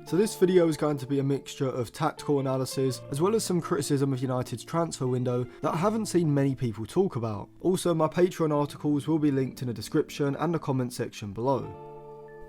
So this video is going to be a mixture of tactical analysis as well as some criticism of United's transfer window that I haven't seen many people talk about. Also, my Patreon articles will be linked in the description and the comment section below.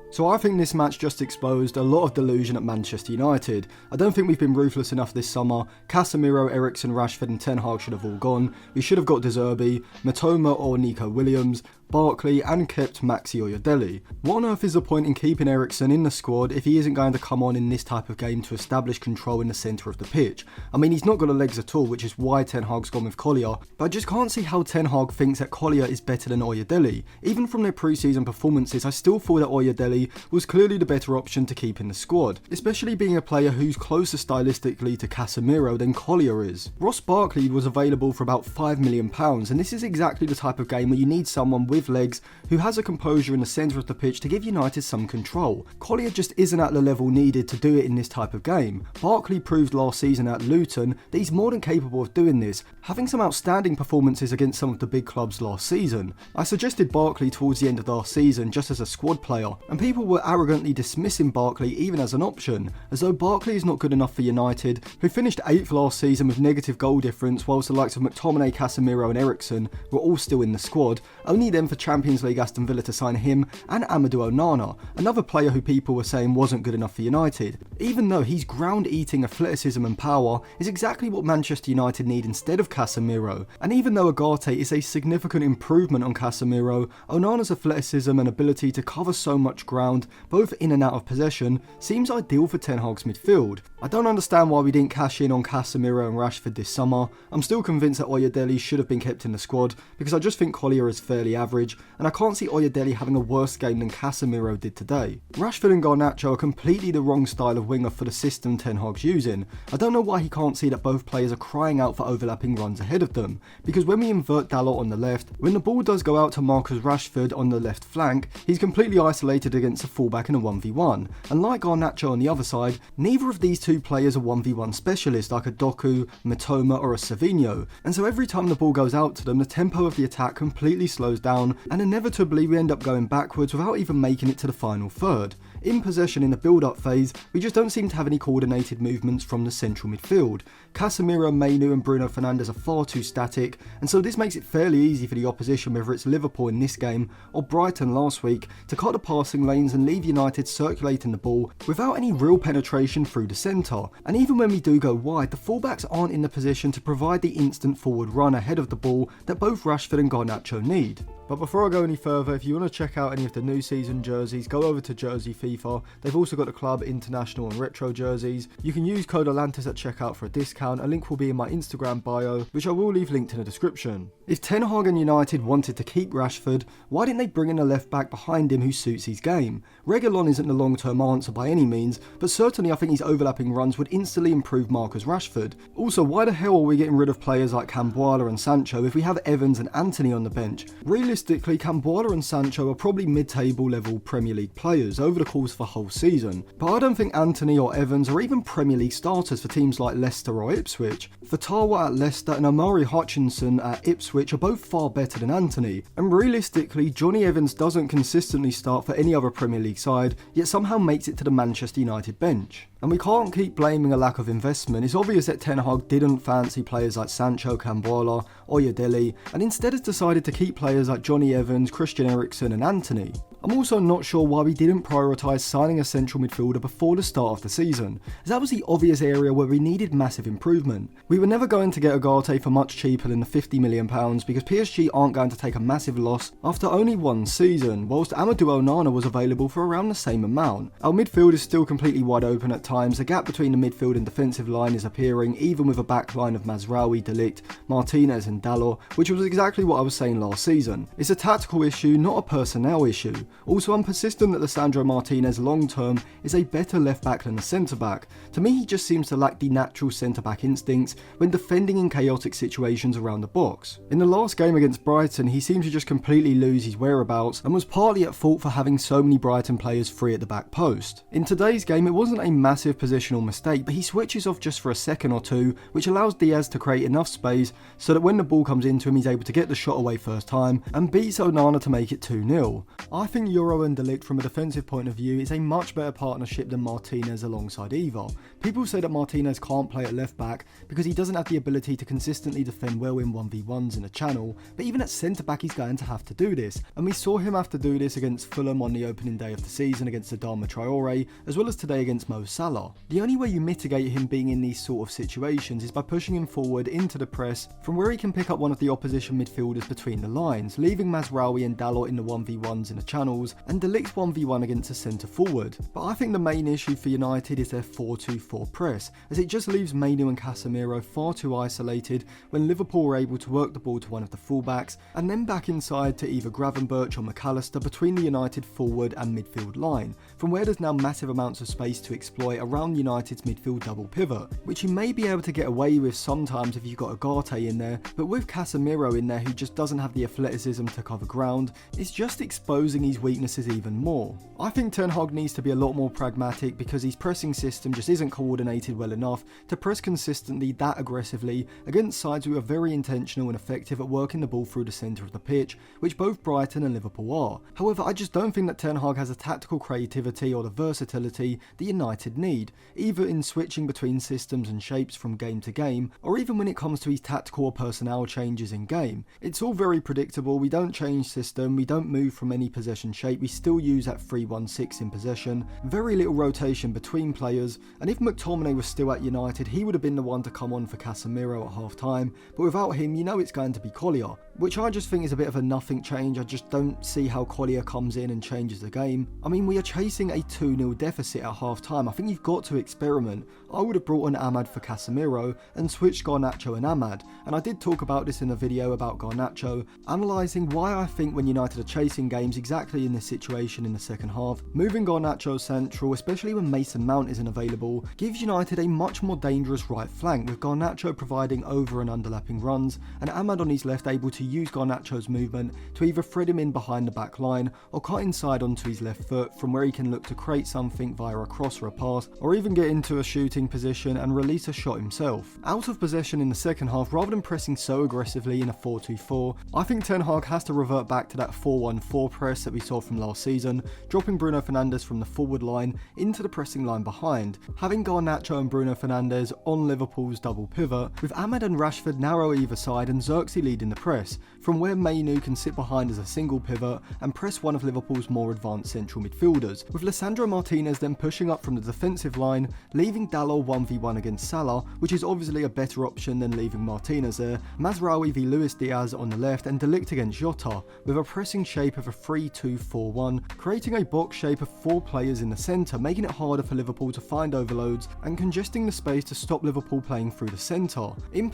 So I think this match just exposed a lot of delusion at Manchester United. I don't think we've been ruthless enough this summer. Casemiro, Eriksen, Rashford and Ten Hag should have all gone. We should have got De Zerbi, Matoma or Nico Williams, Barkley and kept Maxi Oyedele. What on earth is the point in keeping Eriksen in the squad if he isn't going to come on in this type of game to establish control in the centre of the pitch? I mean, he's not got the legs at all, which is why Ten Hag's gone with Collier, but I just can't see how Ten Hag thinks that Collier is better than Oyedele. Even from their pre-season performances, I still thought that Oyedele was clearly the better option to keep in the squad, especially being a player who's closer stylistically to Casemiro than Collier is. Ross Barkley was available for about £5 million, and this is exactly the type of game where you need someone with legs who has a composure in the centre of the pitch to give United some control. Collier just isn't at the level needed to do it in this type of game. Barkley proved last season at Luton that he's more than capable of doing this, having some outstanding performances against some of the big clubs last season. I suggested Barkley towards the end of last season just as a squad player, and people were arrogantly dismissing Barkley even as an option, as though Barkley is not good enough for United, who finished 8th last season with negative goal difference whilst the likes of McTominay, Casemiro and Eriksen were all still in the squad, only then for Champions League Aston Villa to sign him and Amadou Onana, another player who people were saying wasn't good enough for United, even though his ground-eating athleticism and power is exactly what Manchester United need instead of Casemiro. And even though Agate is a significant improvement on Casemiro, Onana's athleticism and ability to cover so much ground, both in and out of possession, seems ideal for Ten Hag's midfield. I don't understand why we didn't cash in on Casemiro and Rashford this summer. I'm still convinced that Oyedele should have been kept in the squad, because I just think Collier is fairly average, and I can't see Oyedele having a worse game than Casemiro did today. Rashford and Garnacho are completely the wrong style of winger for the system Ten Hag's using. I don't know why he can't see that both players are crying out for overlapping runs ahead of them, because when we invert Dalot on the left, when the ball does go out to Marcus Rashford on the left flank, he's completely isolated against a fullback in a 1v1, and like Garnacho on the other side, neither of these two players are 1v1 specialists like a Doku, Matoma or a Savinho, and so every time the ball goes out to them, the tempo of the attack completely slows down, and inevitably we end up going backwards without even making it to the final third. In possession in the build-up phase, we just don't seem to have any coordinated movements from the central midfield. Casemiro, Mainu and Bruno Fernandes are far too static, and so this makes it fairly easy for the opposition, whether it's Liverpool in this game or Brighton last week, to cut the passing lanes and leave United circulating the ball without any real penetration through the centre. And even when we do go wide, the fullbacks aren't in the position to provide the instant forward run ahead of the ball that both Rashford and Garnacho need. But before I go any further, if you want to check out any of the new season jerseys, go over to Jersey FIFA. They've also got the club, international and retro jerseys. You can use code Atlantis at checkout for a discount. A link will be in my Instagram bio, which I will leave linked in the description. If Ten Hag and United wanted to keep Rashford, why didn't they bring in a left back behind him who suits his game? Reguilon isn't the long-term answer by any means, but certainly I think his overlapping runs would instantly improve Marcus Rashford. Also, why the hell are we getting rid of players like Camboila and Sancho if we have Evans and Antony on the bench? Realistically, Camboila and Sancho are probably mid-table level Premier League players over the course of the whole season, but I don't think Antony or Evans are even Premier League starters for teams like Leicester or Ipswich. Fatawa at Leicester and Omari Hutchinson at Ipswich are both far better than Antony, and realistically Johnny Evans doesn't consistently start for any other Premier League side, yet somehow makes it to the Manchester United bench. And we can't keep blaming a lack of investment. It's obvious that Ten Hag didn't fancy players like Sancho, Camboila, Oyedele, and instead has decided to keep players like Johnny Evans, Christian Eriksen and Antony. I'm also not sure why we didn't prioritise signing a central midfielder before the start of the season, as that was the obvious area where we needed massive improvement. We were never going to get Agate for much cheaper than the £50 million because PSG aren't going to take a massive loss after only one season, whilst Amadou Onana was available for around the same amount. Our midfield is still completely wide open at times. The gap between the midfield and defensive line is appearing, even with a back line of Mazraoui, De Ligt, Martinez and Dalot, which was exactly what I was saying last season. It's a tactical issue, not a personnel issue. Also, I'm persistent that Lisandro Martinez long term is a better left back than a centre back. To me, he just seems to lack the natural centre back instincts when defending in chaotic situations around the box. In the last game against Brighton, he seemed to just completely lose his whereabouts and was partly at fault for having so many Brighton players free at the back post. In today's game, it wasn't a massive positional mistake, but he switches off just for a second or two, which allows Diaz to create enough space so that when the ball comes into him, he's able to get the shot away first time and beats Onana to make it 2-0. I think think Euro and De Ligt from a defensive point of view is a much better partnership than Martinez alongside either. People say that Martinez can't play at left back because he doesn't have the ability to consistently defend well in 1v1s in a channel, but even at centre back he's going to have to do this, and we saw him have to do this against Fulham on the opening day of the season against Adama Traore, as well as today against Mo Salah. The only way you mitigate him being in these sort of situations is by pushing him forward into the press from where he can pick up one of the opposition midfielders between the lines, leaving Mazraoui and Dalot in the 1v1s in the channels, and De Ligt 1v1 against a centre forward. But I think the main issue for United is their 4-2-4 press, as it just leaves Manu and Casemiro far too isolated when Liverpool were able to work the ball to one of the fullbacks, and then back inside to either Gravenberch or McAllister between the United forward and midfield line, from where there's now massive amounts of space to exploit around United's midfield double pivot, which you may be able to get away with sometimes if you've got Ugarte in there, but with Casemiro in there who just doesn't have the athleticism to cover ground, it's just exposing his weaknesses even more. I think Ten Hag needs to be a lot more pragmatic because his pressing system just isn't coordinated well enough to press consistently that aggressively against sides who are very intentional and effective at working the ball through the centre of the pitch, which both Brighton and Liverpool are. However, I just don't think that Ten Hag has the tactical creativity or the versatility that United need, either in switching between systems and shapes from game to game, or even when it comes to his tactical or personnel changes in game. It's all very predictable, we don't change system, we don't move from any possession shape, we still use that 3-1-6 in possession, very little rotation between players, and if McTominay was still at United, he would have been the one to come on for Casemiro at half time, but without him, you know it's going to be Collier, which I just think is a bit of a nothing change. I just don't see how Collier comes in and changes the game. I mean, we are chasing a 2-0 deficit at half time. I think you've got to experiment. I would have brought on Ahmad for Casemiro and switched Garnacho and Ahmad, and I did talk about this in a video about Garnacho, analysing why I think when United are chasing games exactly in this situation in the second half, moving Garnacho central, especially when Mason Mount isn't available, gives United a much more dangerous right flank, with Garnacho providing over and underlapping runs, and Ahmad on his left able to use Garnacho's movement to either thread him in behind the back line or cut inside onto his left foot from where he can look to create something via a cross or a pass, or even get into a shooting position and release a shot himself. Out of possession in the second half, rather than pressing so aggressively in a 4-2-4, I think Ten Hag has to revert back to that 4-1-4 press that we saw from last season, dropping Bruno Fernandes from the forward line into the pressing line behind, having Garnacho and Bruno Fernandes on Liverpool's double pivot, with Ahmad and Rashford narrow either side and Xerxes leading the press, from where Manu can sit behind as a single pivot and press one of Liverpool's more advanced central midfielders, with Lisandro Martinez then pushing up from the defensive line, leaving Dalot 1v1 against Salah, which is obviously a better option than leaving Martinez there, Mazraoui v Luis Diaz on the left, and De Ligt against Jota, with a pressing shape of a 3-2-4-1, creating a box shape of 4 players in the centre, making it harder for Liverpool to find overloads and congesting the space to stop Liverpool playing through the centre.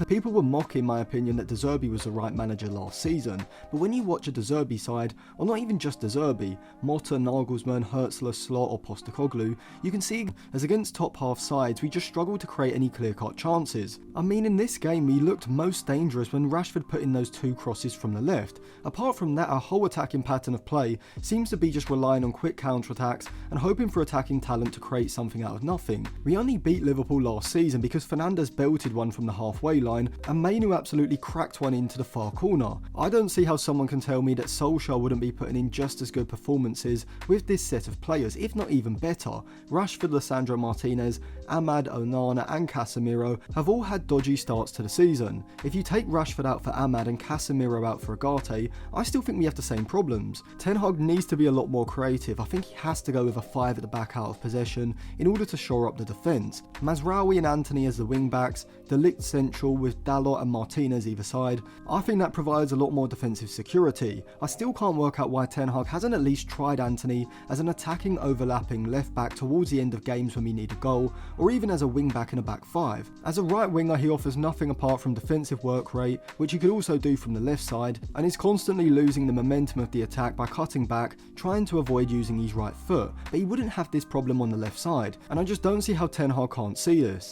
People were mocking my opinion that De Zerbi was the right manager last season, but when you watch a De Zerbi side, or not even just De Zerbi, Motta, Nagelsmann, Hertzler, Slot or Postecoglou, you can see as against top half sides we just struggled to create any clear-cut chances. I mean, in this game we looked most dangerous when Rashford put in those 2 crosses from the left. Apart from that, our whole attacking pattern of play seems to be just relying on quick counter-attacks and hoping for attacking talent to create something out of nothing. We only beat Liverpool last season because Fernandes belted one from the halfway line and Manu absolutely cracked one into the far corner. I don't see how someone can tell me that Solskjaer wouldn't be putting in just as good performances with this set of players, if not even better. Rashford, Lisandro Martinez, Ahmad, Onana and Casemiro have all had dodgy starts to the season. If you take Rashford out for Ahmad and Casemiro out for Ugarte, I still think we have the same problems. Ten Hag needs to be a lot more creative. I think he has to go with a 5 at the back out of possession in order to shore up the defence. Mazraoui and Antony as the wing backs, De Ligt central with Dalot and Martinez either side. I think that provides a lot more defensive security. I still can't work out why Ten Hag hasn't at least tried Antony as an attacking overlapping left back towards the end of games when we need a goal, or even as a wing back in a back 5. As a right winger he offers nothing apart from defensive work rate, which he could also do from the left side, and is constantly losing the momentum of the attack by cutting back, trying to avoid using his right foot, but he wouldn't have this problem on the left side, and I just don't see how Ten Hag can't see this.